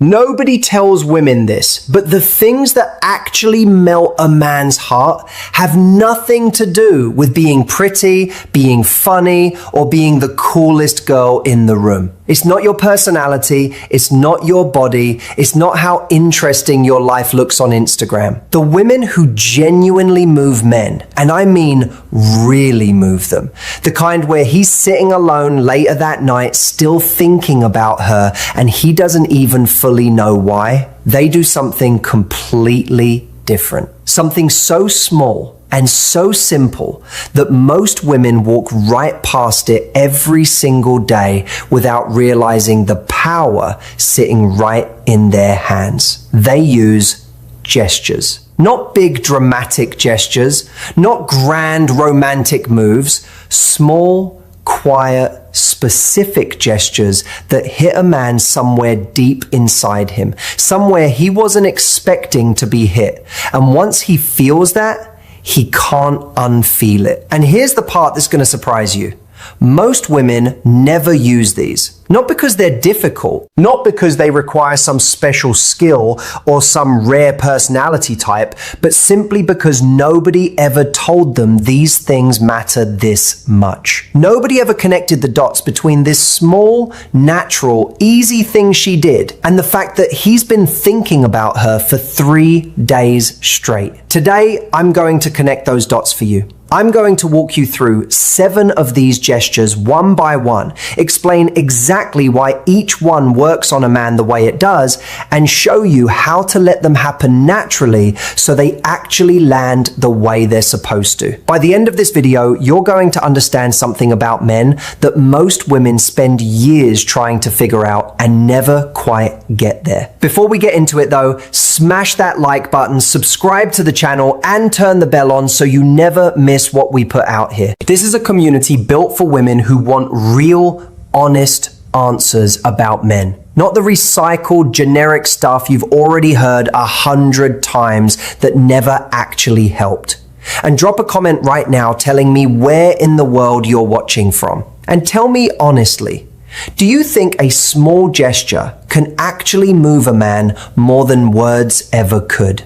Nobody tells women this, but the things that actually melt a man's heart have nothing to do with being pretty, being funny, or being the coolest girl in the room. It's not your personality, it's not your body, it's not how interesting your life looks on Instagram. The women who genuinely move men, and I mean really move them, the kind where he's sitting alone later that night still thinking about her and he doesn't even fully know why, they do something completely different. Something so small and so simple that most women walk right past it every single day without realizing the power sitting right in their hands. They use gestures. Not big dramatic gestures, not grand romantic moves, small, quiet, specific gestures that hit a man somewhere deep inside him, somewhere he wasn't expecting to be hit. And once he feels that, he can't unfeel it. And here's the part that's going to surprise you. Most women never use these. Not because they're difficult, not because they require some special skill or some rare personality type, but simply because nobody ever told them these things matter this much. Nobody ever connected the dots between this small, natural, easy thing she did and the fact that he's been thinking about her for 3 days straight. Today, I'm going to connect those dots for you. I'm going to walk you through 7 of these gestures one by one, explain exactly why each one works on a man the way it does, and show you how to let them happen naturally so they actually land the way they're supposed to. By the end of this video, you're going to understand something about men that most women spend years trying to figure out and never quite get there. Before we get into it though, smash that like button, subscribe to the channel, and turn the bell on so you never miss what we put out here. This is a community built for women who want real, honest answers about men. Not the recycled, generic stuff you've already heard 100 times that never actually helped. And drop a comment right now telling me where in the world you're watching from. And tell me honestly, do you think a small gesture can actually move a man more than words ever could?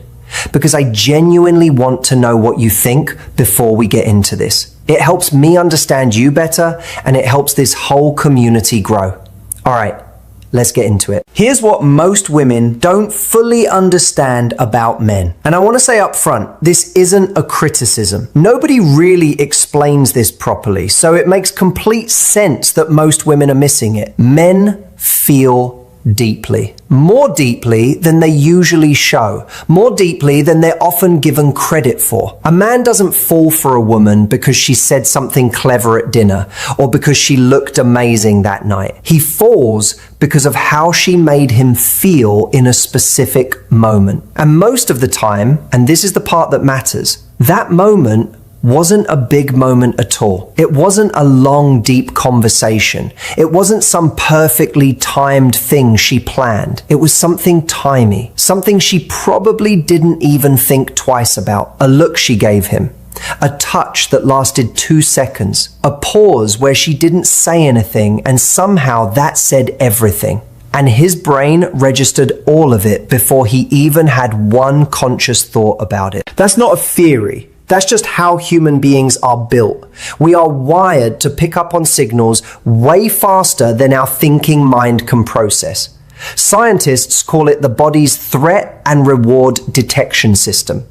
Because I genuinely want to know what you think before we get into this. It helps me understand you better, and it helps this whole community grow. All right, let's get into it. Here's what most women don't fully understand about men. And I want to say up front, this isn't a criticism. Nobody really explains this properly, so it makes complete sense that most women are missing it. Men feel deeply. More deeply than they usually show. More deeply than they're often given credit for. A man doesn't fall for a woman because she said something clever at dinner or because she looked amazing that night. He falls because of how she made him feel in a specific moment. And most of the time, and this is the part that matters, that moment wasn't a big moment at all. It wasn't a long, deep conversation. It wasn't some perfectly timed thing she planned. It was something tiny, something she probably didn't even think twice about. A look she gave him, a touch that lasted 2 seconds, a pause where she didn't say anything and somehow that said everything. And his brain registered all of it before he even had one conscious thought about it. That's not a theory. That's just how human beings are built. We are wired to pick up on signals way faster than our thinking mind can process. Scientists call it the body's threat and reward detection system.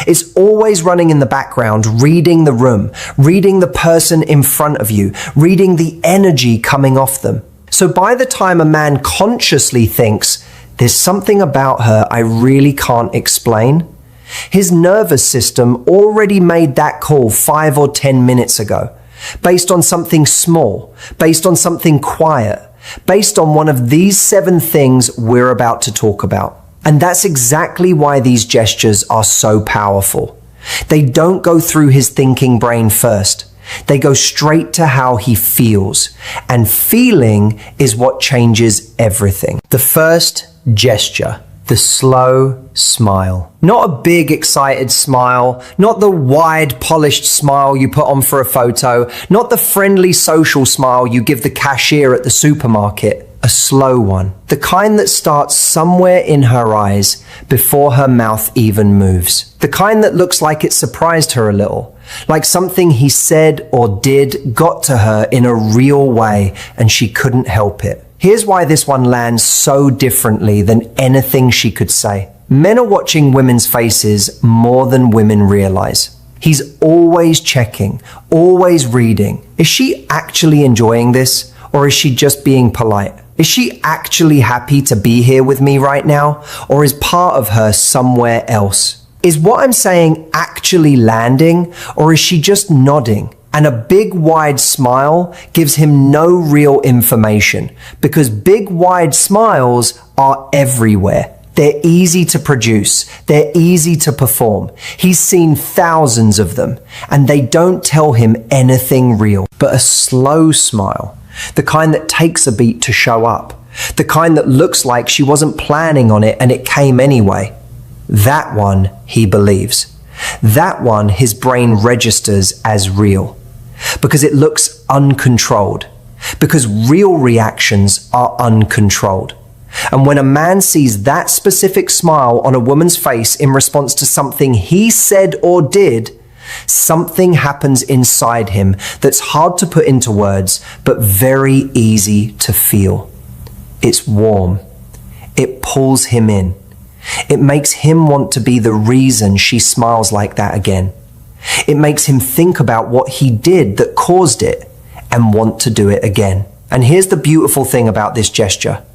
It's always running in the background, reading the room, reading the person in front of you, reading the energy coming off them. So by the time a man consciously thinks, there's something about her I really can't explain, his nervous system already made that call 5 or 10 minutes ago, based on something small, based on something quiet, based on one of these 7 things we're about to talk about. And that's exactly why these gestures are so powerful. They don't go through his thinking brain first. They go straight to how he feels. And feeling is what changes everything. The first gesture. The slow smile. Not a big, excited smile, not the wide, polished smile you put on for a photo, not the friendly social smile you give the cashier at the supermarket. a slow one, the kind that starts somewhere in her eyes before her mouth even moves. The kind that looks like it surprised her a little, like something he said or did got to her in a real way and she couldn't help it. Here's why this one lands so differently than anything she could say. Men are watching women's faces more than women realize. He's always checking, always reading. Is she actually enjoying this, or is she just being polite? Is she actually happy to be here with me right now, or is part of her somewhere else? Is what I'm saying actually landing, or is she just nodding? And a big wide smile gives him no real information, because big wide smiles are everywhere. They're easy to produce. They're easy to perform. He's seen thousands of them, and they don't tell him anything real. But a slow smile, the kind that takes a beat to show up, the kind that looks like she wasn't planning on it and it came anyway, that one he believes. That one his brain registers as real, because it looks uncontrolled, because real reactions are uncontrolled. And when a man sees that specific smile on a woman's face in response to something he said or did, something happens inside him that's hard to put into words, but very easy to feel. It's warm. It pulls him in. It makes him want to be the reason she smiles like that again. It makes him think about what he did that caused it and want to do it again. And here's the beautiful thing about this gesture.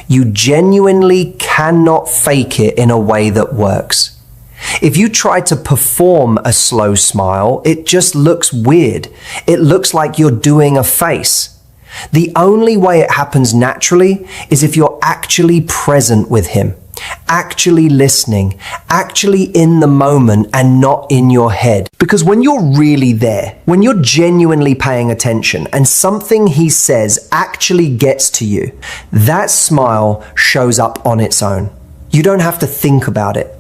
You genuinely cannot fake it in a way that works. If you try to perform a slow smile, it just looks weird. It looks like you're doing a face. The only way it happens naturally is if you're actually present with him, actually listening, actually in the moment and not in your head. Because when you're really there, when you're genuinely paying attention and something he says actually gets to you, that smile shows up on its own. You don't have to think about it.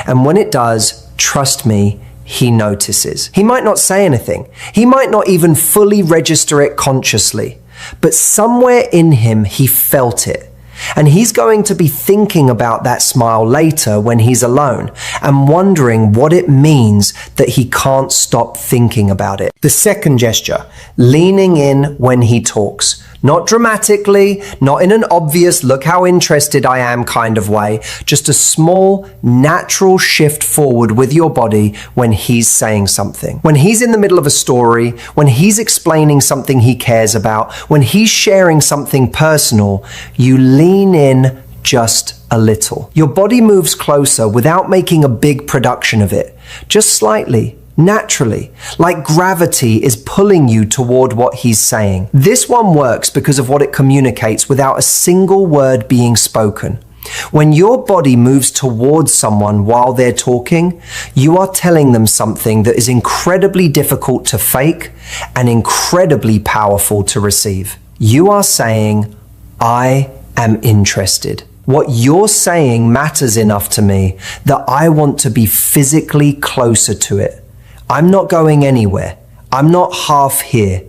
And when it does, trust me, he notices. He might not say anything. He might not even fully register it consciously. But somewhere in him, he felt it. And he's going to be thinking about that smile later when he's alone and wondering what it means that he can't stop thinking about it. The second gesture, leaning in when he talks. Not dramatically, not in an obvious look how interested I am kind of way, just a small, natural shift forward with your body when he's saying something. When he's in the middle of a story, when he's explaining something he cares about, when he's sharing something personal, you lean in just a little. Your body moves closer without making a big production of it, just slightly. Naturally, like gravity is pulling you toward what he's saying. This one works because of what it communicates without a single word being spoken. When your body moves towards someone while they're talking, you are telling them something that is incredibly difficult to fake and incredibly powerful to receive. You are saying, I am interested. What you're saying matters enough to me that I want to be physically closer to it. I'm not going anywhere. I'm not half here.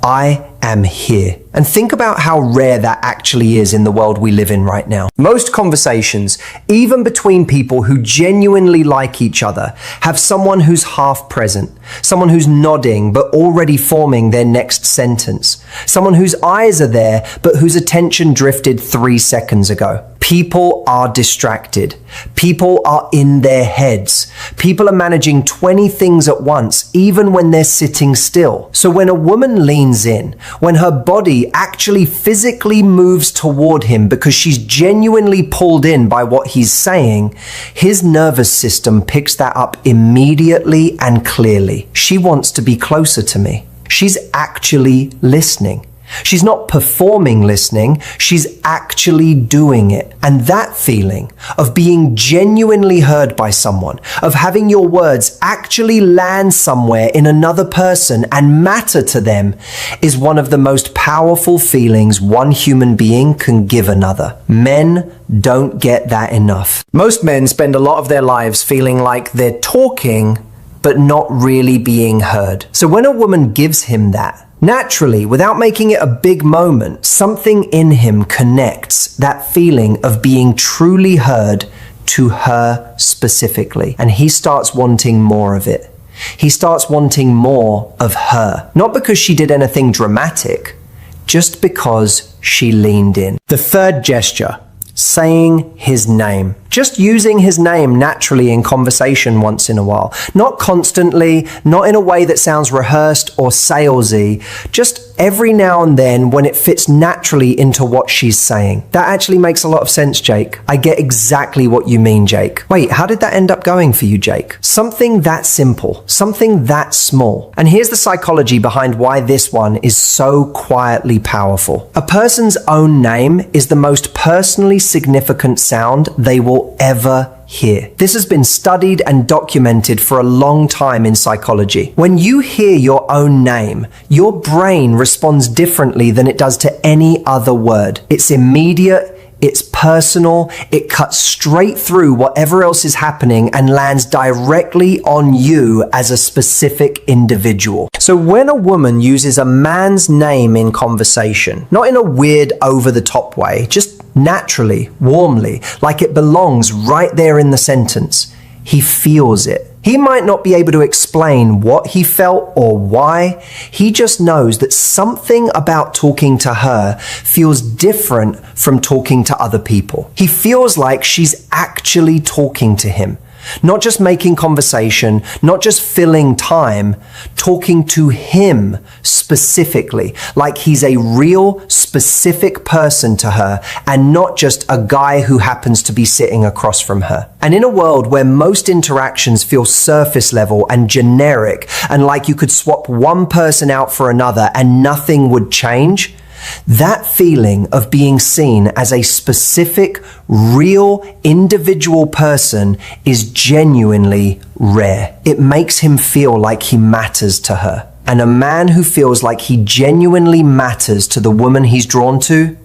I am here. And think about how rare that actually is in the world we live in right now. Most conversations, even between people who genuinely like each other, have someone who's half present, someone who's nodding but already forming their next sentence, someone whose eyes are there but whose attention drifted 3 seconds ago. People are distracted. People are in their heads. People are managing 20 things at once, even when they're sitting still. So when a woman leans in, when her body actually physically moves toward him because she's genuinely pulled in by what he's saying, his nervous system picks that up immediately and clearly. She wants to be closer to me. She's actually listening. She's not performing listening, she's actually doing it. And that feeling of being genuinely heard by someone, of having your words actually land somewhere in another person and matter to them, is one of the most powerful feelings one human being can give another. Men don't get that enough. Most men spend a lot of their lives feeling like they're talking, but not really being heard. So when a woman gives him that, naturally, without making it a big moment, something in him connects that feeling of being truly heard to her specifically. And he starts wanting more of it. He starts wanting more of her. Not because she did anything dramatic, just because she leaned in. The third gesture, saying his name. Just using his name naturally in conversation once in a while. Not constantly, not in a way that sounds rehearsed or salesy, just every now and then when it fits naturally into what she's saying. That actually makes a lot of sense, Jake. I get exactly what you mean, Jake. Wait, how did that end up going for you, Jake? Something that simple, something that small. And here's the psychology behind why this one is so quietly powerful. A person's own name is the most personally significant sound they will ever hear. This has been studied and documented for a long time in psychology. When you hear your own name, your brain responds differently than it does to any other word. It's immediate, it's personal, it cuts straight through whatever else is happening and lands directly on you as a specific individual. So when a woman uses a man's name in conversation, not in a weird over-the-top way, just naturally, warmly, like it belongs right there in the sentence, he feels it. He might not be able to explain what he felt or why. He just knows that something about talking to her feels different from talking to other people. He feels like she's actually talking to him. Not just making conversation, not just filling time, talking to him specifically, like he's a real, specific person to her and not just a guy who happens to be sitting across from her. And in a world where most interactions feel surface level and generic and like you could swap one person out for another and nothing would change, that feeling of being seen as a specific, real, individual person is genuinely rare. It makes him feel like he matters to her. And a man who feels like he genuinely matters to the woman he's drawn to,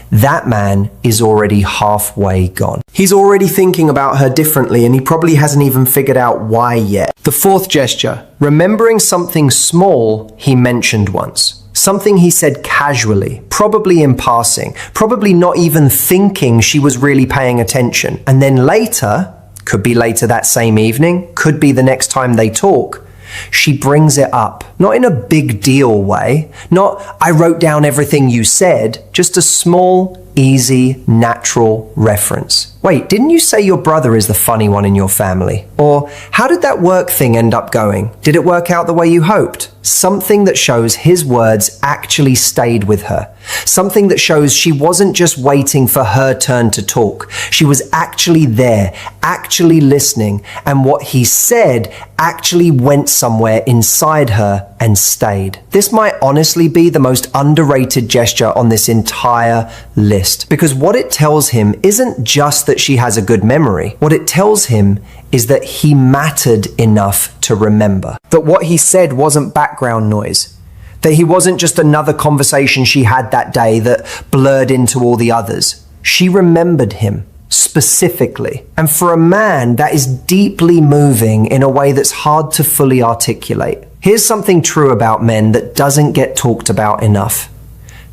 that man is already halfway gone. He's already thinking about her differently and he probably hasn't even figured out why yet. The fourth gesture, remembering something small he mentioned once. Something he said casually, probably in passing, probably not even thinking she was really paying attention. And then later, could be later that same evening, could be the next time they talk, she brings it up. Not in a big deal way, not I wrote down everything you said, just a small, easy, natural reference. Wait, didn't you say your brother is the funny one in your family? Or how did that work thing end up going? Did it work out the way you hoped? Something that shows his words actually stayed with her. Something that shows she wasn't just waiting for her turn to talk. She was actually there, actually listening, and what he said actually went somewhere inside her and stayed. This might honestly be the most underrated gesture on this entire list, because what it tells him isn't just that she has a good memory. What it tells him is that he mattered enough to remember. That what he said wasn't background noise. That he wasn't just another conversation she had that day that blurred into all the others. She remembered him specifically. And for a man, that is deeply moving in a way that's hard to fully articulate. Here's something true about men that doesn't get talked about enough.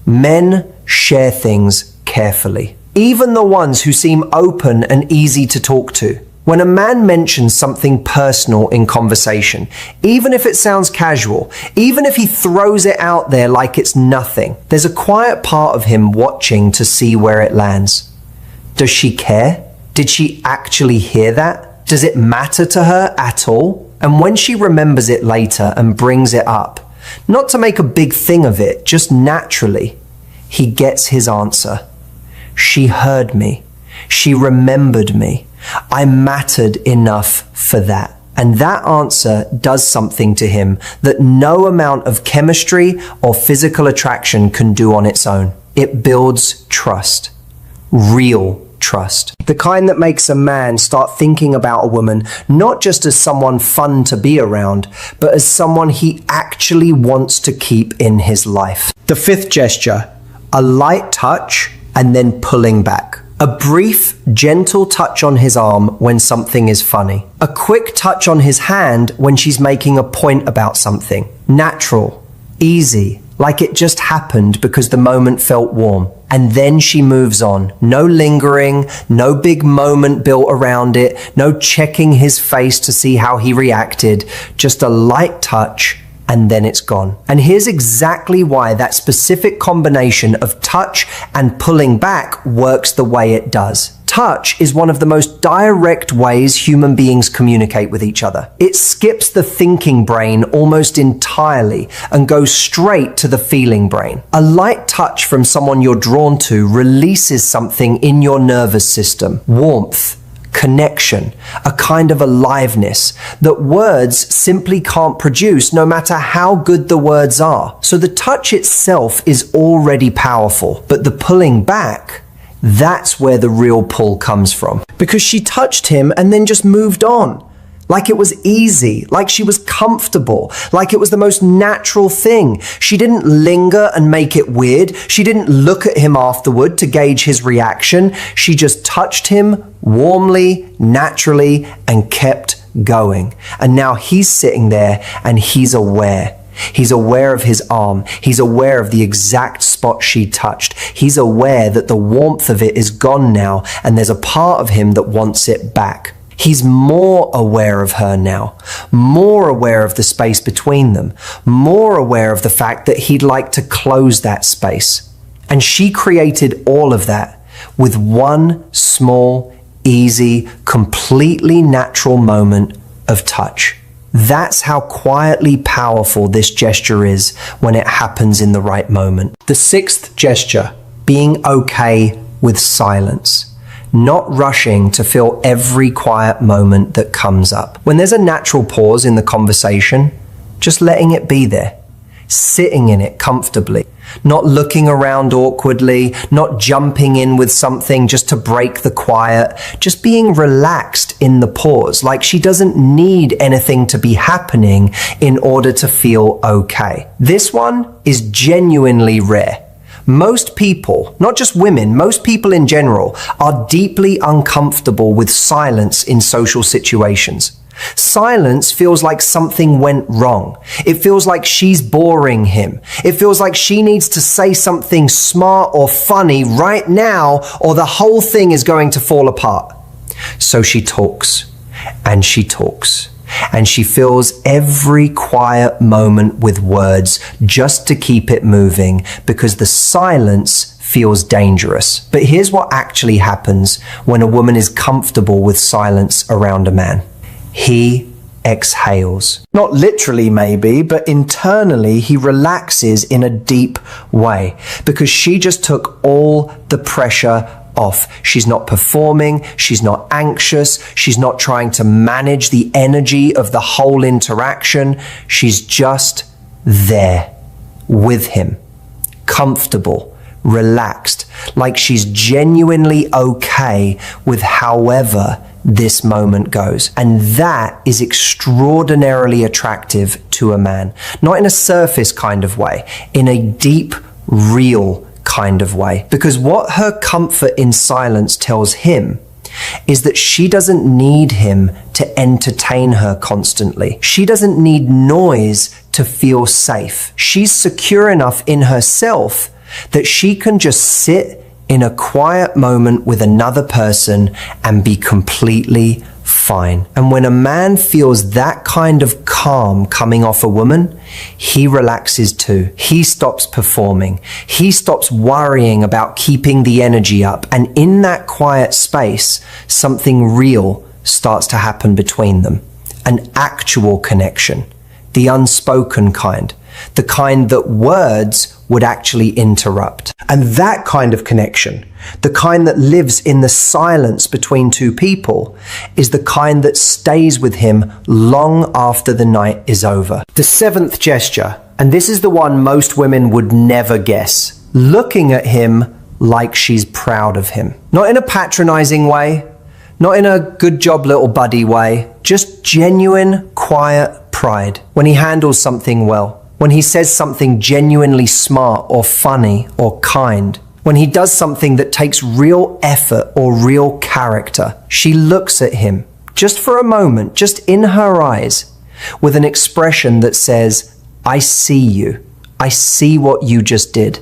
Men share things carefully. Even the ones who seem open and easy to talk to. When a man mentions something personal in conversation, even if it sounds casual, even if he throws it out there like it's nothing, there's a quiet part of him watching to see where it lands. Does she care? Did she actually hear that? Does it matter to her at all? And when she remembers it later and brings it up, not to make a big thing of it, just naturally, he gets his answer. She heard me. She remembered me. I mattered enough for that. And that answer does something to him that no amount of chemistry or physical attraction can do on its own. It builds trust. Real trust. The kind that makes a man start thinking about a woman not just as someone fun to be around, but as someone he actually wants to keep in his life. The fifth gesture, a light touch and then pulling back. A brief, gentle touch on his arm when something is funny. A quick touch on his hand when she's making a point about something. Natural, easy, like it just happened because the moment felt warm. And then she moves on. No lingering, no big moment built around it, no checking his face to see how he reacted, just a light touch and then it's gone. And here's exactly why that specific combination of touch and pulling back works the way it does. Touch is one of the most direct ways human beings communicate with each other. It skips the thinking brain almost entirely and goes straight to the feeling brain. A light touch from someone you're drawn to releases something in your nervous system. Warmth, connection, a kind of aliveness that words simply can't produce no matter how good the words are. So the touch itself is already powerful, but the pulling back, that's where the real pull comes from. Because she touched him and then just moved on. Like it was easy, like she was comfortable, like it was the most natural thing. She didn't linger and make it weird. She didn't look at him afterward to gauge his reaction. She just touched him warmly, naturally, and kept going. And now he's sitting there and he's aware. He's aware of his arm. He's aware of the exact spot she touched. He's aware that the warmth of it is gone now, and there's a part of him that wants it back. He's more aware of her now, more aware of the space between them, more aware of the fact that he'd like to close that space. And she created all of that with one small, easy, completely natural moment of touch. That's how quietly powerful this gesture is when it happens in the right moment. The sixth gesture, being okay with silence. Not rushing to fill every quiet moment that comes up. When there's a natural pause in the conversation, just letting it be there. Sitting in it comfortably. Not looking around awkwardly, not jumping in with something just to break the quiet, just being relaxed in the pause, like she doesn't need anything to be happening in order to feel okay. This one is genuinely rare. Most people, not just women, most people in general, are deeply uncomfortable with silence in social situations. Silence feels like something went wrong. It feels like she's boring him. It feels like she needs to say something smart or funny right now, or the whole thing is going to fall apart. So she talks, and she talks, and she fills every quiet moment with words just to keep it moving, because the silence feels dangerous. But here's what actually happens when a woman is comfortable with silence around a man. He exhales. Not literally maybe, but internally he relaxes in a deep way because she just took all the pressure off. She's not performing, she's not anxious, she's not trying to manage the energy of the whole interaction. She's just there with him, comfortable, relaxed, like she's genuinely okay with however this moment goes. And that is extraordinarily attractive to a man. Not in a surface kind of way, in a deep, real kind of way. Because what her comfort in silence tells him is that she doesn't need him to entertain her constantly. She doesn't need noise to feel safe. She's secure enough in herself that she can just sit in a quiet moment with another person and be completely fine. And when a man feels that kind of calm coming off a woman, he relaxes too. He stops performing. He stops worrying about keeping the energy up. And in that quiet space, something real starts to happen between them. An actual connection. The unspoken kind. The kind that words would actually interrupt. And that kind of connection, the kind that lives in the silence between two people, is the kind that stays with him long after the night is over. The seventh gesture, and this is the one most women would never guess, looking at him like she's proud of him. Not in a patronizing way, not in a good job little buddy way, just genuine, quiet pride. When he handles something well, when he says something genuinely smart or funny or kind, When he does something that takes real effort or real character, she looks at him, just for a moment, just in her eyes, with an expression that says, I see you. I see what you just did,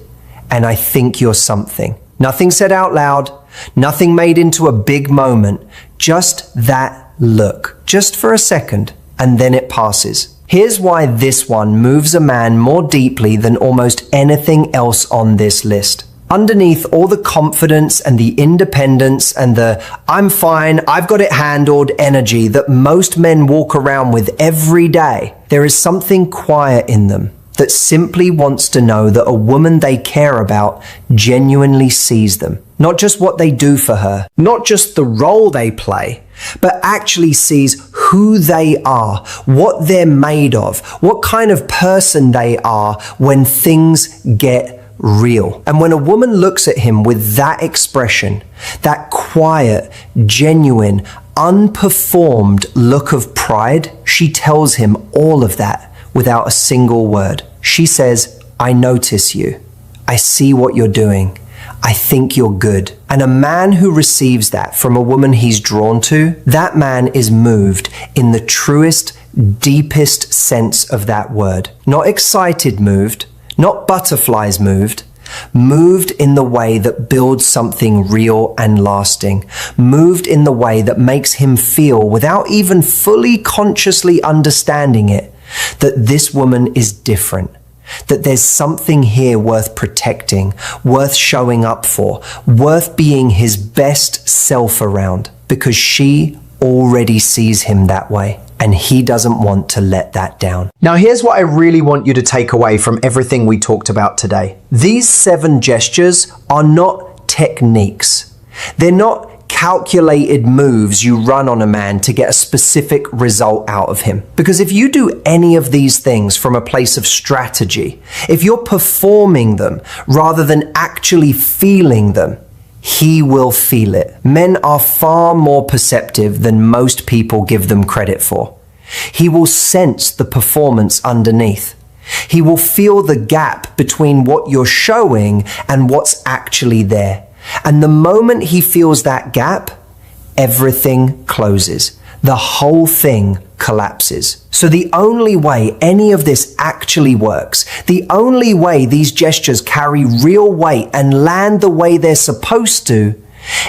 and I think you're something. Nothing said out loud, nothing made into a big moment, just that look, just for a second, and then it passes. Here's why this one moves a man more deeply than almost anything else on this list. Underneath all the confidence and the independence and the I'm fine, I've got it handled energy that most men walk around with every day, there is something quiet in them that simply wants to know that a woman they care about genuinely sees them. Not just what they do for her, not just the role they play, but actually sees who they are, what they're made of, what kind of person they are when things get real. And when a woman looks at him with that expression, that quiet, genuine, unperformed look of pride, she tells him all of that without a single word. She says, I notice you. I see what you're doing. I think you're good. And a man who receives that from a woman he's drawn to, that man is moved in the truest, deepest sense of that word. Not excited moved, not butterflies moved in the way that builds something real and lasting, moved in the way that makes him feel, without even fully consciously understanding it, that this woman is different, that there's something here worth protecting, worth showing up for, worth being his best self around, because she already sees him that way, and he doesn't want to let that down. Now here's what I really want you to take away from everything we talked about today. These 7 gestures are not techniques. They're not calculated moves you run on a man to get a specific result out of him. Because if you do any of these things from a place of strategy, if you're performing them rather than actually feeling them, he will feel it. Men are far more perceptive than most people give them credit for. He will sense the performance underneath. He will feel the gap between what you're showing and what's actually there. And the moment he feels that gap, everything closes. The whole thing collapses. So the only way any of this actually works, the only way these gestures carry real weight and land the way they're supposed to,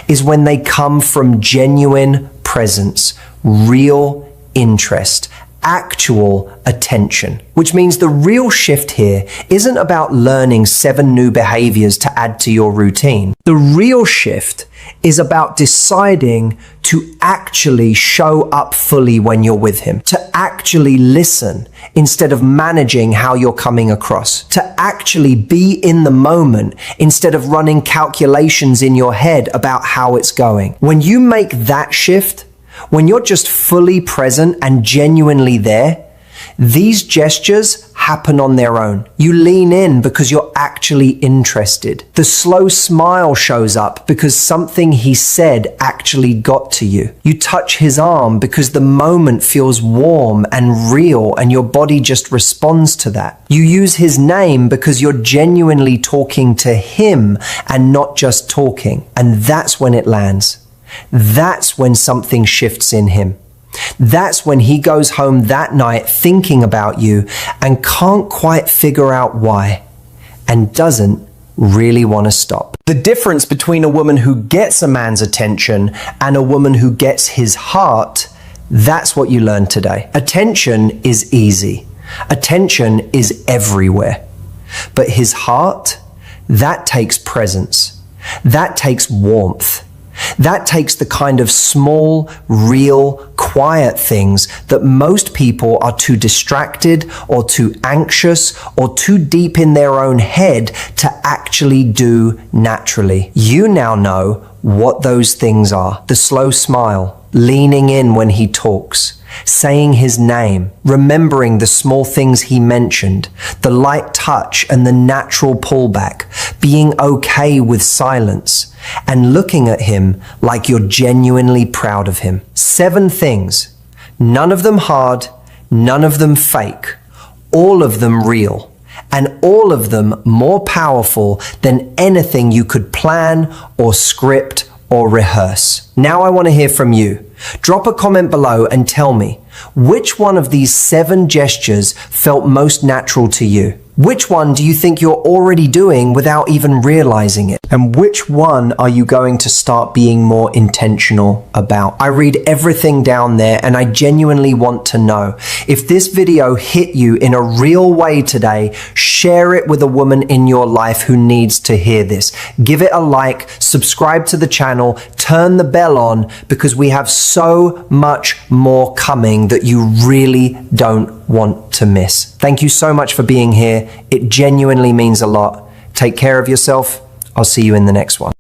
is when they come from genuine presence, real interest, actual attention. Which means the real shift here isn't about learning 7 new behaviors to add to your routine. The real shift is about deciding to actually show up fully when you're with him, to actually listen instead of managing how you're coming across, to actually be in the moment instead of running calculations in your head about how it's going. When you make that shift, when you're just fully present and genuinely there, these gestures happen on their own. You lean in because you're actually interested. The slow smile shows up because something he said actually got to you. You touch his arm because the moment feels warm and real and your body just responds to that. You use his name because you're genuinely talking to him and not just talking. And that's when it lands. That's when something shifts in him. That's when he goes home that night thinking about you and can't quite figure out why, and doesn't really want to stop. The difference between a woman who gets a man's attention and a woman who gets his heart, that's what you learned today. Attention is easy. Attention is everywhere. But his heart, that takes presence. That takes warmth. That takes the kind of small, real, quiet things that most people are too distracted or too anxious or too deep in their own head to actually do naturally. You now know what those things are. The slow smile, leaning in when he talks, saying his name, remembering the small things he mentioned, the light touch and the natural pullback, being okay with silence, and looking at him like you're genuinely proud of him. 7 things, none of them hard, none of them fake, all of them real. and all of them more powerful than anything you could plan or script or rehearse. Now I want to hear from you. Drop a comment below and tell me, which one of these 7 gestures felt most natural to you? Which one do you think you're already doing without even realizing it? And which one are you going to start being more intentional about? I read everything down there and I genuinely want to know. If this video hit you in a real way today, share it with a woman in your life who needs to hear this. Give it a like, subscribe to the channel, turn the bell on, because we have so much more coming that you really don't want to miss. Thank you so much for being here. It genuinely means a lot. Take care of yourself. I'll see you in the next one.